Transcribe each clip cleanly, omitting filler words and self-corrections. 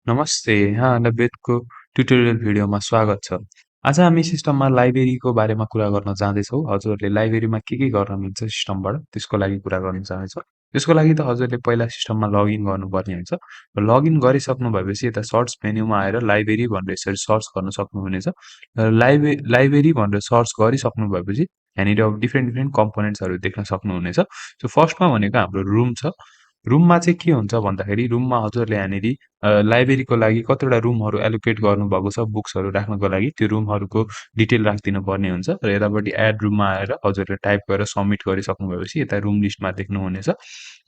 नमस्ते, यहाँहरूलाई वेदको ट्युटोरियल भिडियोमा स्वागत छ। आज हामी सिस्टममा लाइब्रेरीको बारेमा कुरा गर्न जाँदैछौँ। हजुरहरूले लाइब्रेरीमा के गर्न मिल्छ सिस्टमबाट, त्यसको लागि कुरा गर्न चाहन्छौँ। त्यसको लागि त हजुरले पहिला सिस्टममा लगइन गर्नुपर्ने हुन्छ। र लगइन गरिसक्नु भएपछि यता सर्च मेन्युमा आएर लाइब्रेरी भनेर यसरी सर्च गर्न सक्नुहुनेछ। र लाइब्रेरी भनेर सर्च गरिसक्नु भएपछि यहाँनिर अब डिफ्रेन्ट डिफ्रेन्ट कम्पोनेन्ट्सहरू देख्न सक्नुहुनेछ। सो फर्स्टमा भनेको हाम्रो रुम छ। रुममा चाहिँ के हुन्छ भन्दाखेरि रुममा हजुरले यहाँनिर लाइब्रेरीको लागि कतिवटा रुमहरू एलोकेट गर्नुभएको छ बुक्सहरू राख्नको लागि त्यो रुमहरूको डिटेल राखिदिनु पर्ने हुन्छ र यतापट्टि एड रुममा आएर हजुरले टाइप गरेर सबमिट गरिसक्नु भएपछि यता रुम लिस्टमा देख्नुहुनेछ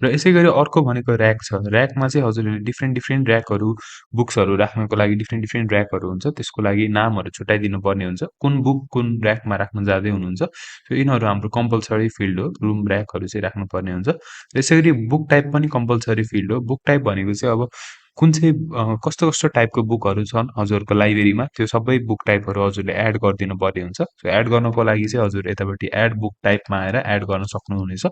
र यसै गरी अर्को भनेको ऱ्याक छ। ऱ्याकमा चाहिँ हजुरले डिफ्रेन्ट डिफ्रेन्ट ऱ्याकहरू बुक्सहरू राख्नको लागि डिफ्रेन्ट डिफ्रेन्ट ऱ्याकहरू हुन्छ त्यसको लागि नामहरू छुट्याइदिनु पर्ने हुन्छ कुन बुक कुन ऱ्याकमा राख्न जाँदै हुनुहुन्छ। यिनीहरू हाम्रो कम्पलसरी फिल्ड हो, रुम ऱ्याकहरू चाहिँ राख्नुपर्ने हुन्छ। त्यसै गरी बुक टाइप पनि कम्पलसरी फिल्ड हो। बुक टाइप भनेको चाहिँ अब कुन चाहिँ कस्तो कस्तो टाइपको बुकहरू छन् हजुरको लाइब्रेरीमा त्यो सबै बुक टाइपहरू हजुरले एड गरिदिनु पर्ने हुन्छ। सो एड गर्नको लागि चाहिँ हजुर यतापट्टि एड बुक टाइपमा आएर एड गर्न सक्नुहुनेछ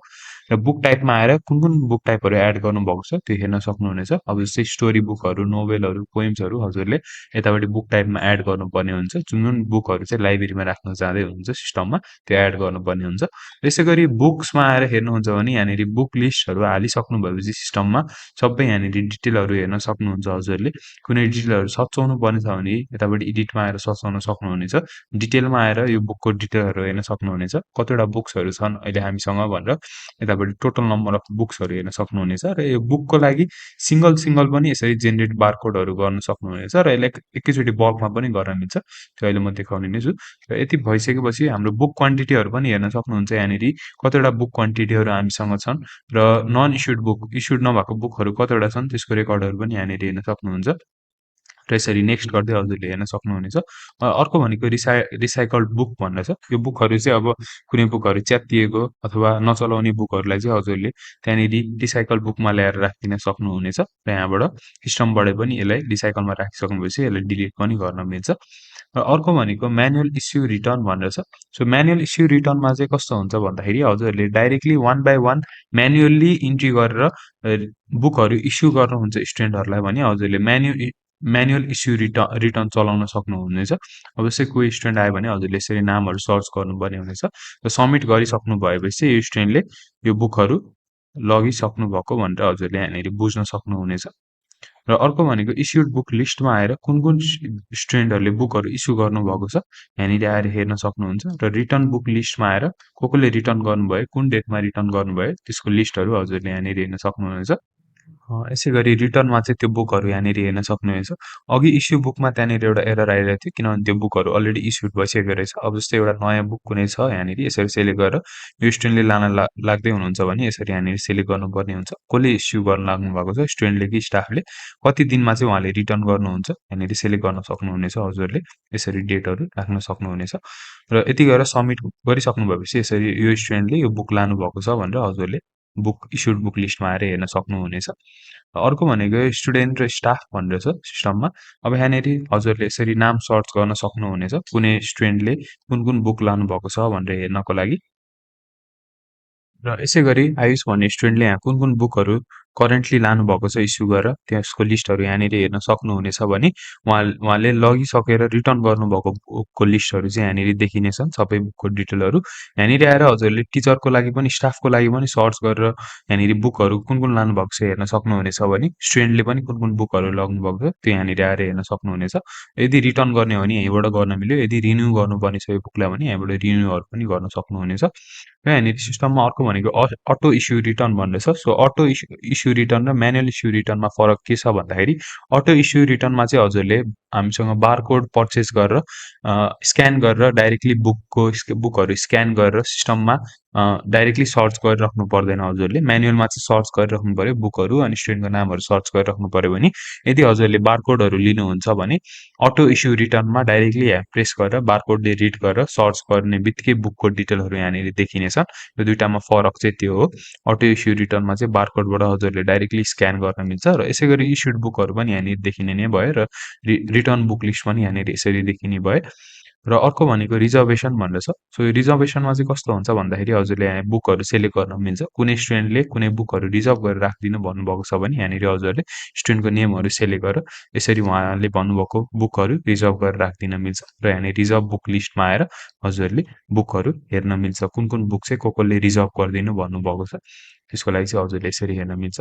र बुक टाइपमा आएर कुन कुन बुक टाइपहरू एड गर्नुभएको छ त्यो हेर्न सक्नुहुनेछ। अब जस्तै स्टोरी बुकहरू, नोभेलहरू, पोइम्सहरू हजुरले यतापट्टि बुक टाइपमा एड गर्नुपर्ने हुन्छ। जुन जुन बुकहरू चाहिँ लाइब्रेरीमा राख्न जाँदै हुनुहुन्छ सिस्टममा त्यो एड गर्नुपर्ने हुन्छ। त्यसै गरी बुक्समा आएर हेर्नुहुन्छ भने यहाँनिर बुक लिस्टहरू हालिसक्नु भएपछि सिस्टममा सबै यहाँनिर डिटेलहरू हेर्न सक्नुहुन्छ हजुरले। कुनै डिटेलहरू सच्याउनु पर्ने छ भने यतापट्टि एडिटमा आएर सच्याउन सक्नुहुनेछ। डिटेलमा आएर यो बुकको डिटेलहरू हेर्न सक्नुहुनेछ। कतिवटा बुक्सहरू छन् अहिले हामीसँग भनेर यतापट्टि टोटल नम्बर अफ बुक्सहरू हेर्न सक्नुहुनेछ र यो बुकको लागि सिङ्गल सिङ्गल पनि यसरी जेनेरेट बारकोडहरू गर्न सक्नुहुनेछ र यसलाई एकैचोटि बल्कमा पनि गर्न मिल्छ। त्यो अहिले म देखाउने नै छु। र यति भइसकेपछि हाम्रो बुक क्वान्टिटीहरू पनि हेर्न सक्नुहुन्छ यहाँनिर कतिवटा बुक क्वान्टिटीहरू हामीसँग छन् र नन इस्युड बुक इस्युड नभएको बुकहरू कतिवटा छन् त्यसको रेकर्डहरू पनि यहाँनिर हेर्न सक्नुहुन्छ। र यसरी नेक्स्ट गर्दै हजुरले हेर्न सक्नुहुनेछ। अर्को भनेको रिसाइकल्ड बुक भनेर छ। यो बुकहरू चाहिँ अब कुनै बुकहरू च्यात्तिएको अथवा नचलाउने बुकहरूलाई चाहिँ हजुरले त्यहाँनिर रिसाइकल बुकमा ल्याएर राखिदिन सक्नुहुनेछ र यहाँबाट सिस्टमबाट पनि यसलाई रिसाइकलमा राखिसक्नुभएपछि यसलाई डिलिट पनि गर्न मिल्छ। र अर्को भनेको म्यानुअल इस्यु रिटर्न भनेर छ। सो म्यानुअल इस्यु रिटर्नमा चाहिँ कस्तो हुन्छ भन्दाखेरि हजुरहरूले directly one by one manually entry गरेर बुकहरू इस्यु गर्नुहुन्छ स्टुडेन्टहरूलाई भने हजुरले म्यानुअल इस्यु रिटर्न चलाउन सक्नुहुनेछ। अब जस्तै कोही स्टुडेन्ट आयो भने हजुरले यसरी नामहरू सर्च गर्नुपर्ने हुनेछ र सबमिट गरिसक्नु भएपछि चाहिँ यो स्टुडेन्टले यो बुकहरू लगिसक्नु भएको भनेर हजुरले यहाँनिर बुझ्न सक्नुहुनेछ। र अर्को भनेको इस्युड बुक लिस्टमा आएर कुन कुन स्टुडेन्टहरूले बुकहरू इस्यु गर्नुभएको छ यहाँनिर आएर हेर्न सक्नुहुन्छ र रिटर्न बुक लिस्टमा आएर कसले रिटर्न गर्नुभयो कुन डेटमा रिटर्न गर्नुभयो त्यसको लिस्टहरू हजुरले यहाँनिर हेर्न सक्नुहुनेछ। यसै गरी रिटर्नमा चाहिँ त्यो बुकहरू यहाँनिर हेर्न सक्नुहुनेछ। अघि इस्यु बुकमा त्यहाँनिर एउटा एरर आइरहेको थियो किनभने त्यो बुकहरू अलरेडी इस्युड भइसकेको रहेछ। अब जस्तै एउटा नयाँ बुक कुनै छ यहाँनिर यसरी सेलेक्ट गरेर यो स्टुडेन्टले लान लाग्दै हुनुहुन्छ भने यसरी यहाँनिर सेलेक्ट गर्नुपर्ने हुन्छ। कसले इस्यु गर्न लाग्नु भएको छ स्टुडेन्टले कि स्टाफले, कति दिनमा चाहिँ उहाँले रिटर्न गर्नुहुन्छ यहाँनिर सेलेक्ट गर्न सक्नुहुनेछ हजुरले। यसरी डेटहरू राख्न सक्नुहुनेछ र यति गरेर सबमिट गरिसक्नु भएपछि यसरी यो स्टुडेन्टले यो बुक लानुभएको छ भनेर हजुरले बुक इस्युड बुक लिस्टमा आएर हेर्न सक्नुहुनेछ। अर्को भनेको स्टुडेन्ट र स्टाफ भनेर छ सिस्टममा। अब यहाँनिर हजुरले यसरी नाम सर्च गर्न सक्नुहुनेछ कुनै स्टुडेन्टले कुन कुन बुक लानुभएको छ भनेर हेर्नको लागि। र यसै गरी आयुष भन्ने स्टुडेन्टले यहाँ कुन कुन बुकहरू करेन्टली लानुभएको छ इस्यु गरेर त्यसको लिस्टहरू यहाँनिर हेर्न सक्नुहुनेछ भने उहाँले लगिसकेर रिटर्न गर्नुभएको बुकको लिस्टहरू चाहिँ यहाँनिर देखिनेछन् सबै बुकको डिटेलहरू। यहाँनिर आएर हजुरले टिचरको लागि पनि स्टाफको लागि पनि सर्च गरेर यहाँनिर बुकहरू कुन कुन लानुभएको छ हेर्न सक्नुहुनेछ भने स्टुडेन्टले पनि कुन कुन बुकहरू लग्नुभएको छ त्यो यहाँनिर आएर हेर्न सक्नुहुनेछ। यदि रिटर्न गर्ने हो भने यहीँबाट गर्न मिल्यो, यदि रिन्यू गर्नुपर्ने छ यो बुकलाई भने यहाँबाट रिन्यूहरू पनि गर्न सक्नुहुनेछ। र यहाँनिर सिस्टममा अर्को भनेको अटो इस्यु रिटर्न भन्ने छ। सो अटो इस्यु रिटर्न र म्यानुअल इस्यु रिटर्नमा फरक के छ भन्दाखेरि अटो इस्यु रिटर्नमा चाहिँ हजुरले हामीसँग बारकोड पर्चेस गरेर स्क्यान गरेर डाइरेक्टली बुकहरू स्क्यान गरेर सिस्टममा डाइरेक्टली सर्च गरिराख्नु पर्दैन हजुरले। म्यानुअलमा चाहिँ सर्च गरिराख्नु पऱ्यो बुकहरू अनि स्टुडेन्टको नामहरू सर्च गरिराख्नु पऱ्यो भने यदि हजुरले बारकोडहरू लिनुहुन्छ भने अटो इस्यु रिटर्नमा डाइरेक्टली प्रेस गरेर बारकोडले रिड गरेर सर्च गर्ने बित्तिकै बुकको डिटेलहरू यहाँनिर देखिनेछ। यो दुइटामा फरक चाहिँ त्यो हो। अटो इस्यु रिटर्नमा चाहिँ बारकोडबाट हजुरले डाइरेक्टली स्क्यान गर्न मिल्छ र यसै गरी इस्युड बुकहरू पनि यहाँनिर देखिने नै भयो र रिटर्न बुक लिस्ट पनि यहाँनिर यसरी देखिने भयो। र अर्को भनेको रिजर्भेसन भनेर छ। सो यो रिजर्भेसनमा चाहिँ कस्तो हुन्छ भन्दाखेरि हजुरले यहाँ बुकहरू सेलेक्ट गर्न मिल्छ। कुनै स्टुडेन्टले कुनै बुकहरू रिजर्भ गरेर राखिदिनु भन्नुभएको छ भने यहाँनिर हजुरले स्टुडेन्टको नेमहरू सेलेक्ट गरेर यसरी उहाँले भन्नुभएको बुकहरू रिजर्भ गरेर राखिदिन मिल्छ र यहाँनिर रिजर्भ बुक लिस्टमा आएर हजुरले बुकहरू हेर्न मिल्छ। कुन कुन बुक चाहिँ कसले रिजर्भ गरिदिनु भन्नुभएको छ त्यसको लागि चाहिँ हजुरले यसरी हेर्न मिल्छ।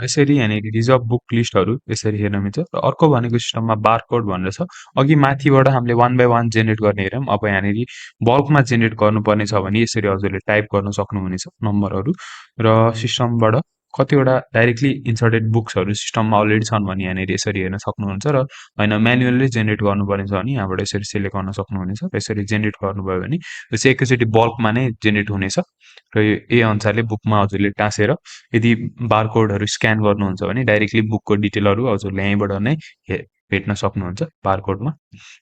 यसरी यहाँनिर रिजर्भ बुक लिस्टहरू यसरी हेर्न मिल्छ र अर्को भनेको सिस्टममा बारकोड भनेर छ। अघि माथिबाट हामीले वान बाई वान जेनेरेट गर्ने हेऱ्यौँ। अब यहाँनिर बल्कमा जेनेरेट गर्नुपर्ने छ भने यसरी हजुरले टाइप गर्न सक्नुहुनेछ नम्बरहरू र सिस्टमबाट कतिवटा डाइरेक्टली इन्सर्टेड बुक्सहरू सिस्टममा अलरेडी छन् भने यहाँनिर यसरी हेर्न सक्नुहुन्छ र होइन म्यानुअली जेनेरेट गर्नुपर्ने छ भने यहाँबाट यसरी सेलेक्ट गर्न सक्नुहुनेछ र यसरी जेनेरेट गर्नुभयो भने यो चाहिँ एकैचोटि बल्कमा नै जेनेरेट हुनेछ र यही अनुसारले बुकमा हजुरले टाँसेर यदि बारकोडहरू स्क्यान गर्नुहुन्छ भने डाइरेक्टली बुकको डिटेलहरू हजुरले यहीँबाट नै भेट्न सक्नुहुन्छ बारकोडमा।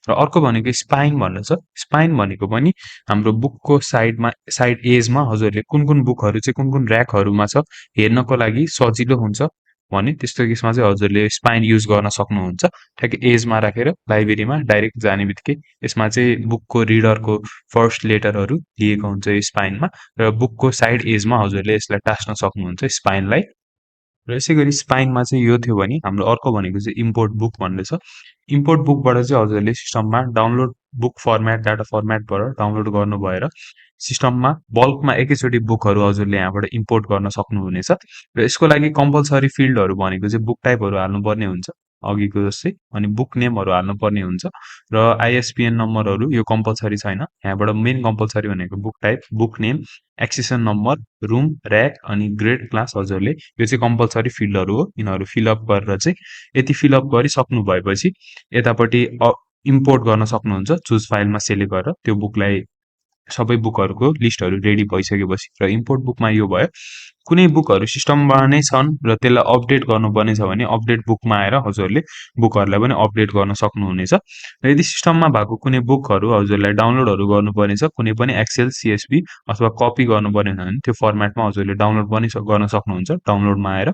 र अर्को भनेको स्पाइन भनेर छ। स्पाइन भनेको पनि हाम्रो बुकको साइड एजमा हजुरले कुन कुन बुकहरू चाहिँ कुन कुन ऱ्याकहरूमा छ हेर्नको लागि सजिलो हुन्छ भने त्यस्तो केसमा चाहिँ हजुरले स्पाइन युज गर्न सक्नुहुन्छ। ठ्याक्कै एजमा राखेर लाइब्रेरीमा डाइरेक्ट जाने बित्तिकै यसमा चाहिँ बुकको रिडरको फर्स्ट लेटरहरू दिएको हुन्छ यो स्पाइनमा र बुकको साइड एजमा हजुरले यसलाई टाँस्न सक्नुहुन्छ स्पाइनलाई। र यसै गरी स्पाइनमा चाहिँ यो थियो भने हाम्रो अर्को भनेको चाहिँ इम्पोर्ट बुक भन्ने छ। इम्पोर्ट बुकबाट चाहिँ हजुरले सिस्टममा डाउनलोड बुक फर्मेट डाटा फर्मेटबाट डाउनलोड गर्नु भएर सिस्टममा बल्कमा एकैचोटि बुकहरू हजुरले यहाँबाट इम्पोर्ट गर्न सक्नुहुनेछ र यसको लागि कम्पलसरी फिल्डहरू भनेको चाहिँ बुक टाइपहरू हाल्नुपर्ने हुन्छ अघिको जस्तै अनि बुक नेमहरू हाल्नुपर्ने हुन्छ र आइएसबिएन नम्बरहरू यो कम्पलसरी छैन। यहाँबाट मेन कम्पलसरी भनेको book type, book name, accession number, room, rack अनि ग्रेड क्लास हजुरले यो चाहिँ कम्पलसरी फिल्डहरू हो। यिनीहरू फिलअप गरेर चाहिँ यति फिलअप गरिसक्नु भएपछि यतापट्टि इम्पोर्ट गर्न सक्नुहुन्छ चुज फाइलमा सेलेक्ट गरेर त्यो बुकलाई सबै बुकहरूको लिस्टहरू रेडी भइसकेपछि र इम्पोर्ट बुकमा यो भयो। कुनै बुकहरू सिस्टममा नै छन् र त्यसलाई अपडेट गर्नुपर्ने छ भने अपडेट बुकमा आएर हजुरले बुकहरूलाई पनि अपडेट गर्न सक्नुहुनेछ र यदि सिस्टममा भएको कुनै बुकहरू हजुरलाई डाउनलोडहरू गर्नुपर्ने छ कुनै पनि एक्सेल, सिएसबी अथवा कपी गर्नुपर्ने छ भने त्यो फर्मेटमा हजुरले डाउनलोड पनि गर्न सक्नुहुन्छ डाउनलोडमा आएर।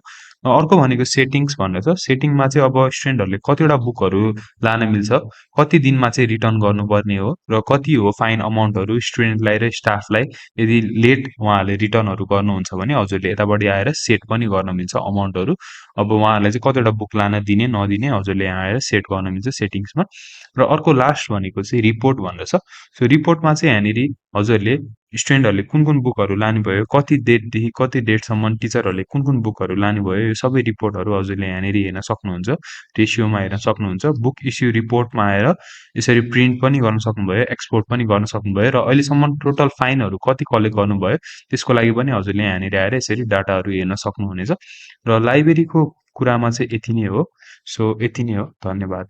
अर्को भनेको सेटिङ्स भनेर छ। सेटिङमा चाहिँ अब स्टुडेन्टहरूले कतिवटा बुकहरू लान मिल्छ, कति दिनमा चाहिँ रिटर्न गर्नुपर्ने हो र कति हो फाइन अमाउन्टहरू स्टुडेन्टलाई र स्टाफलाई यदि लेट उहाँहरूले रिटर्नहरू गर्नुहुन्छ भने हजुरले यतापट्टि आएर सेट पनि गर्न मिल्छ अमाउन्टहरू। अब उहाँहरूलाई चाहिँ कतिवटा बुक लान दिने नदिने हजुरले यहाँ आएर सेट गर्न मिल्छ सेटिङ्समा। र अर्को लास्ट भनेको चाहिँ रिपोर्ट भनेर छ। सो रिपोर्टमा चाहिँ यहाँनिर हजुरले स्टुडेन्टहरूले कुन कुन बुकहरू लानुभयो, कति डेटदेखि कति डेटसम्म टिचरहरूले कुन कुन बुकहरू लानुभयो यो सबै रिपोर्टहरू हजुरले यहाँनिर हेर्न सक्नुहुन्छ। रेसियोमा हेर्न सक्नुहुन्छ। बुक इस्यु रिपोर्टमा आएर यसरी प्रिन्ट पनि गर्न सक्नुभयो, एक्सपोर्ट पनि गर्न सक्नुभयो र अहिलेसम्म टोटल फाइनहरू कति कलेक्ट गर्नुभयो त्यसको लागि पनि हजुरले यहाँनिर आएर यसरी डाटाहरू हेर्न सक्नुहुनेछ। र लाइब्रेरीको कुरामा चाहिँ यति नै हो। सो यति नै हो। धन्यवाद।